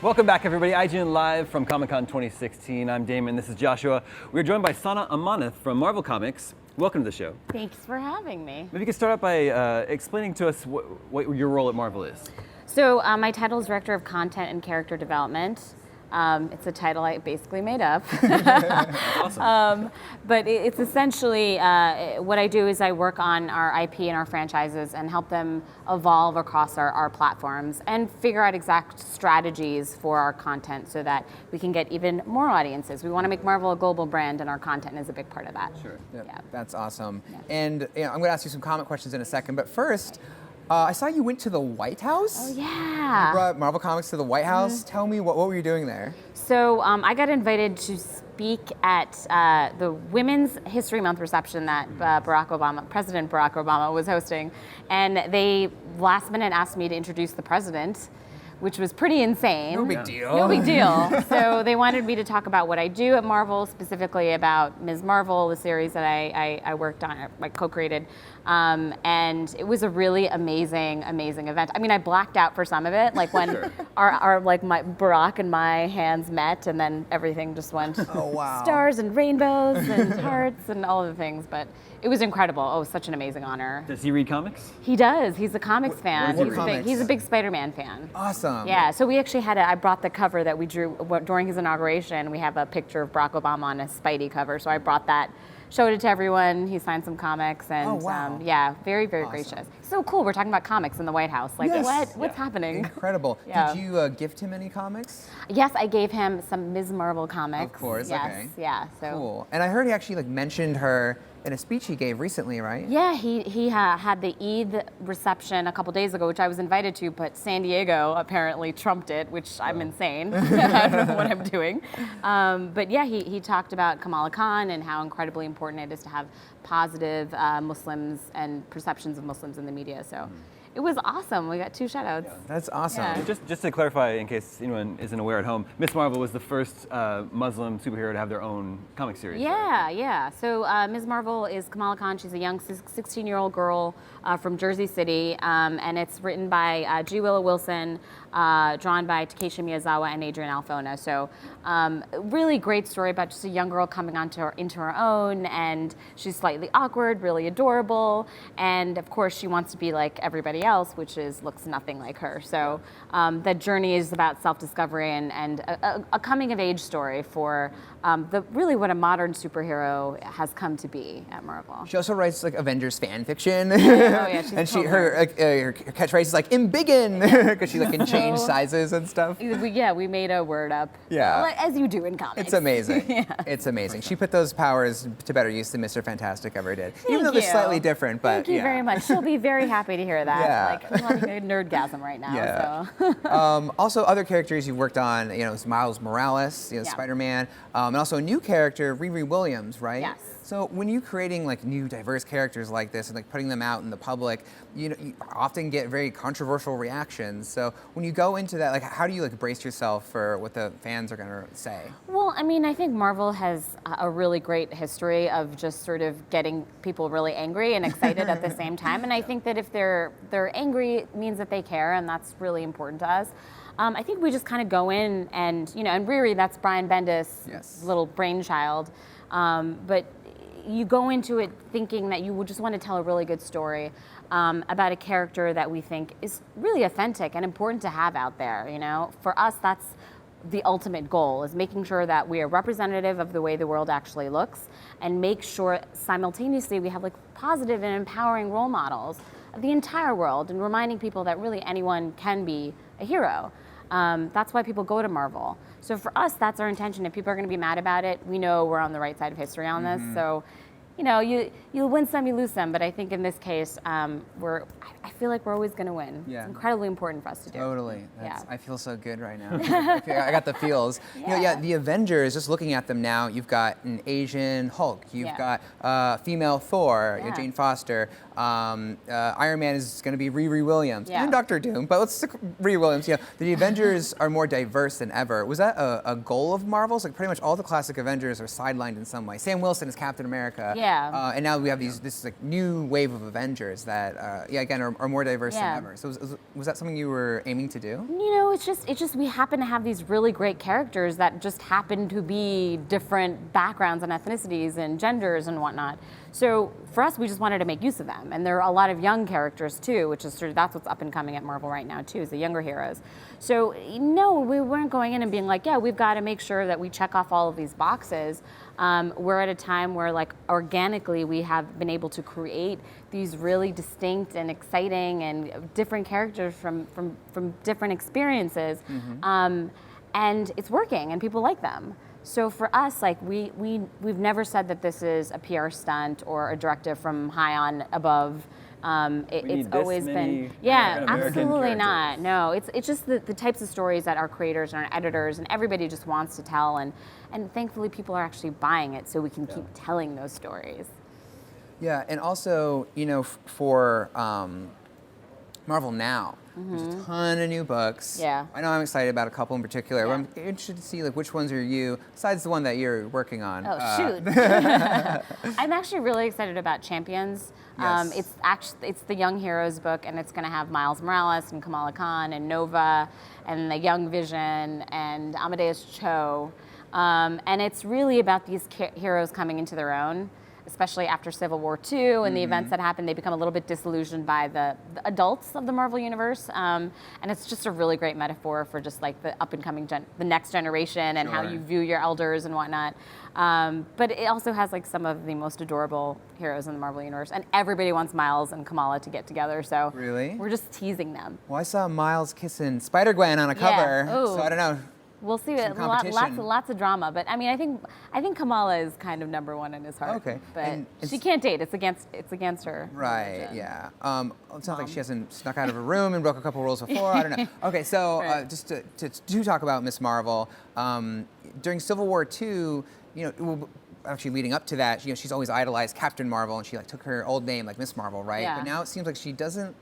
Welcome back, everybody. IGN Live from Comic-Con 2016. I'm Damon. This is Joshua. We're joined by Sana Amanat from Marvel Comics. Welcome to the show. Thanks for having me. Maybe you could start out by explaining to us what your role at Marvel is. So my title is Director of Content and Character Development. It's a title I basically made up. Awesome. But it's essentially, what I do is I work on our IP and our franchises and help them evolve across our platforms and figure out exact strategies for our content so that we can get even more audiences. We want to make Marvel a global brand, and our content is a big part of that. Sure. Yep, Yeah. that's awesome. Yeah. And I'm going to ask you some comic questions in a second, but first, I saw you went to the White House. Oh, You yeah. brought Marvel Comics to the White House. Tell me, what were you doing there? So I got invited to speak at the Women's History Month reception that President Barack Obama was hosting, and they last minute asked me to introduce the president, which was pretty insane. No big deal. No big deal. So they wanted me to talk about what I do at Marvel, specifically about Ms. Marvel, the series that I worked on, I co-created. And it was a really amazing event. I mean, I blacked out for some of it, like when my Barack and my hands met, and then everything just went stars and rainbows and hearts and all of the things. But it was incredible. Oh, it was such an amazing honor. Does he read comics? He does. He's a comics fan. what He's a big Spider-Man fan. Awesome. Yeah, so we actually I brought the cover that we drew during his inauguration. We have a picture of Barack Obama on a Spidey cover, so I brought that, showed it to everyone. He signed some comics, and yeah, very, very gracious. So cool, we're talking about comics in the White House. Like, Yes. what's happening? Incredible. Yeah. Did you gift him any comics? Yes, I gave him some Ms. Marvel comics. Of course, yes, okay. Yeah, so. Cool. And I heard he actually mentioned her in a speech he gave recently, right? Yeah, he had the Eid reception a couple days ago, which I was invited to, but San Diego apparently trumped it, which I'm insane. I don't know what I'm doing. But yeah, he talked about Kamala Khan and how incredibly important it is to have positive Muslims and perceptions of Muslims in the media. So it was awesome. We got 2 shout-outs. That's awesome. Yeah. Just to clarify, in case anyone isn't aware at home, Ms. Marvel was the first Muslim superhero to have their own comic series. Yeah. So Ms. Marvel is Kamala Khan. She's a young 16-year-old girl from Jersey City, and it's written by G. Willow Wilson, drawn by Takeshi Miyazawa and Adrian Alfona. So really great story about just a young girl coming into her own, and she's slightly awkward, really adorable, and of course she wants to be like everybody else, which looks nothing like her. So that journey is about self-discovery and a coming-of-age story for really what a modern superhero has come to be at Marvel. She also writes Avengers fan fiction. Yeah, she's and cool. her catchphrase is "Embiggen" because she can change sizes and stuff. We made a word up. Yeah. As you do in comics. It's amazing. Yeah. It's amazing. She put those powers to better use than Mr. Fantastic ever did. Even though Thank they're you. slightly different, but Thank you very much. She'll be very happy to hear that. Yeah. I'm having a nerdgasm right now. Yeah. So. Also, other characters you've worked on, is Miles Morales, Spider-Man, and also a new character, Riri Williams, right? Yes. So when you're creating new diverse characters like this and putting them out in the public, you often get very controversial reactions. So when you go into that, how do you brace yourself for what the fans are going to say? Well, I mean, I think Marvel has a really great history of just sort of getting people really angry and excited at the same time. And I think that if they're angry, it means that they care, and that's really important to us. I think we just kind of go in and Riri, that's Brian Bendis' little brainchild. But you go into it thinking that you just want to tell a really good story about a character that we think is really authentic and important to have out there. For us, that's the ultimate goal, is making sure that we are representative of the way the world actually looks, and make sure simultaneously we have positive and empowering role models of the entire world, and reminding people that really anyone can be a hero. That's why people go to Marvel. So for us, that's our intention. If people are going to be mad about it, we know we're on the right side of history on this. So, you win some, you lose some. But I think in this case, I feel like we're always going to win. Yeah. It's incredibly important for us to do. Totally. Yeah. I feel so good right now. I got the feels. The Avengers, just looking at them now, you've got an Asian Hulk. You've got female Thor, Jane Foster. Iron Man is going to be Riri Williams. And Doctor Doom, but let's stick with Riri Williams. The Avengers are more diverse than ever. Was that a goal of Marvel's? Pretty much all the classic Avengers are sidelined in some way. Sam Wilson is Captain America. Yeah. And now we have this like new wave of Avengers that, again, are more diverse than ever. So was that something you were aiming to do? You know, it's just we happen to have these really great characters that just happen to be different backgrounds and ethnicities and genders and whatnot. So for us, we just wanted to make use of them. And there are a lot of young characters too, which is that's what's up and coming at Marvel right now too, is the younger heroes. So no, we weren't going in and being like, yeah, we've got to make sure that we check off all of these boxes. We're at a time where like organically we have been able to create these really distinct and exciting and different characters from different experiences. And it's working and people like them. So for us, like we've never said that this is a PR stunt or a directive from high on above. It's always been, yeah, absolutely not. No, it's just the types of stories that our creators and our editors and everybody just wants to tell, and thankfully people are actually buying it, so we can keep telling those stories. Yeah, and also, you know, for Marvel Now, there's a ton of new books. Yeah. I know I'm excited about a couple in particular. Yeah. But I'm interested to see like which ones are you, besides the one that you're working on. Oh, shoot. I'm actually really excited about Champions. Yes. It's the Young Heroes book, and it's going to have Miles Morales and Kamala Khan and Nova and the Young Vision and Amadeus Cho. And it's really about these heroes coming into their own, especially after Civil War II and the events that happened. They become a little bit disillusioned by the adults of the Marvel Universe. And it's just a really great metaphor for just like the up and coming, the next generation and how you view your elders and whatnot. But it also has like some of the most adorable heroes in the Marvel Universe. And everybody wants Miles and Kamala to get together. So Really? we're just teasing them. Well, I saw Miles kissing Spider-Gwen on a cover, Ooh. so I don't know. We'll see. Competition. Lots of drama, but I mean, I think Kamala is kind of number one in his heart. Okay. But And she can't date. It's against her. Right, religion. yeah. It sounds like she hasn't snuck out of a room and broke a couple rules before. I don't know. Okay, so Right. just to talk about Miss Marvel, during Civil War II, you know, actually leading up to that, you know, she's always idolized Captain Marvel, and she like took her old name like Miss Marvel, right? Yeah. But now it seems like she doesn't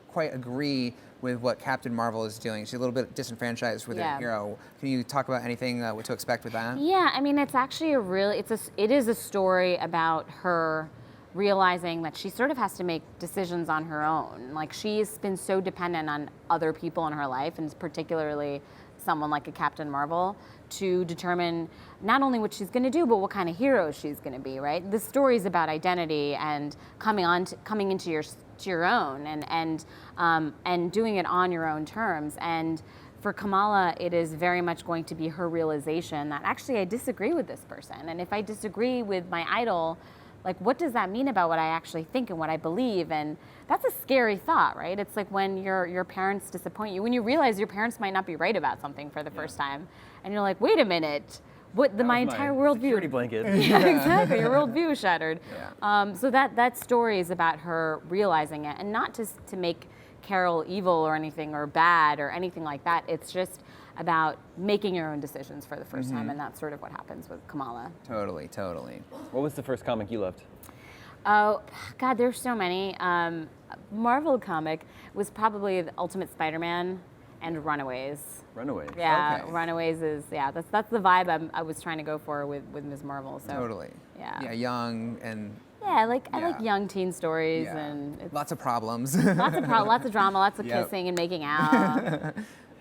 quite agree with what Captain Marvel is doing. She's a little bit disenfranchised with her hero. Can you talk about anything what to expect with that? Yeah, I mean, it's actually it is a story about her realizing that she sort of has to make decisions on her own. Like, she's been so dependent on other people in her life, and particularly someone like a Captain Marvel, to determine not only what she's going to do, but what kind of hero she's going to be, right? The story is about identity and coming into your own and doing it on your own terms. And for Kamala, it is very much going to be her realization that actually I disagree with this person. And if I disagree with my idol, like, what does that mean about what I actually think and what I believe? And that's a scary thought, right? It's like when your parents disappoint you, when you realize your parents might not be right about something for the first time, and you're like, wait a minute, my entire worldview. Security blanket. Yeah, exactly. Your worldview is shattered. Yeah. So that story is about her realizing it, and not just to make Carol evil or anything or bad or anything like that. It's just about making your own decisions for the first time, and that's sort of what happens with Kamala. Totally. What was the first comic you loved? Oh, God, there's so many. Marvel comic was probably the Ultimate Spider-Man and Runaways. Runaways. Yeah, Okay. Runaways is, that's the vibe I was trying to go for with Ms. Marvel. So Totally. Yeah. Yeah, young and Yeah, I like Yeah. young teen stories yeah. and it's Lots of problems. lots of drama, lots of Yep. kissing and making out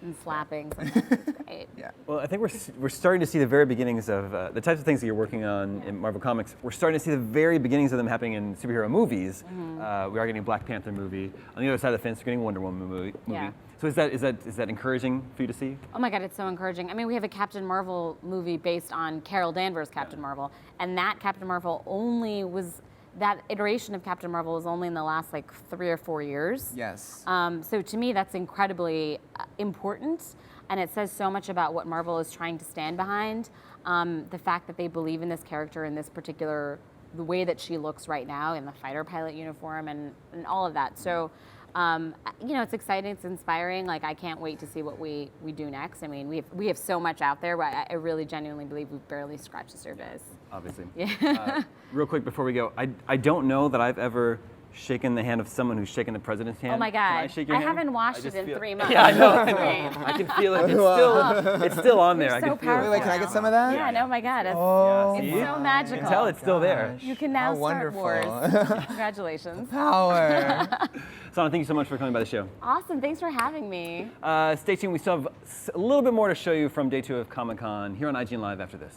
and slapping. Sometimes. It's great. Yeah. Well, I think we're starting to see the very beginnings of the types of things that you're working on in Marvel Comics. We're starting to see the very beginnings of them happening in superhero movies. We are getting a Black Panther movie. On the other side of the fence, we're getting a Wonder Woman movie. Yeah. So is that encouraging for you to see? Oh my God, it's so encouraging. I mean, we have a Captain Marvel movie based on Carol Danvers' Captain Marvel, and that Captain Marvel that iteration of Captain Marvel was only in the last like 3 or 4 years. Yes. So to me, that's incredibly important, and it says so much about what Marvel is trying to stand behind. The fact that they believe in this character in this particular, the way that she looks right now in the fighter pilot uniform and all of that. So, it's exciting, it's inspiring. Like, I can't wait to see what we do next. I mean, we have so much out there, but I really genuinely believe we've barely scratched the surface. Obviously. Yeah. Real quick before we go, I don't know that I've ever shaking the hand of someone who's shaking the president's hand. Oh my Can I God. shake your hand? haven't washed just it in feel- 3 months. Yeah, I know. Great. I can feel it. It's still on there. You're I so can feel it. Wait, can I get some of that? Yeah, no, my God. It's, Oh, it's see? so You magical. can tell it's still there. You can now How start wonderful. wars. Congratulations. Power. Sana, thank you so much for coming by the show. Awesome. Thanks for having me. Stay tuned. We still have a little bit more to show you from day 2 of Comic-Con here on IGN Live after this.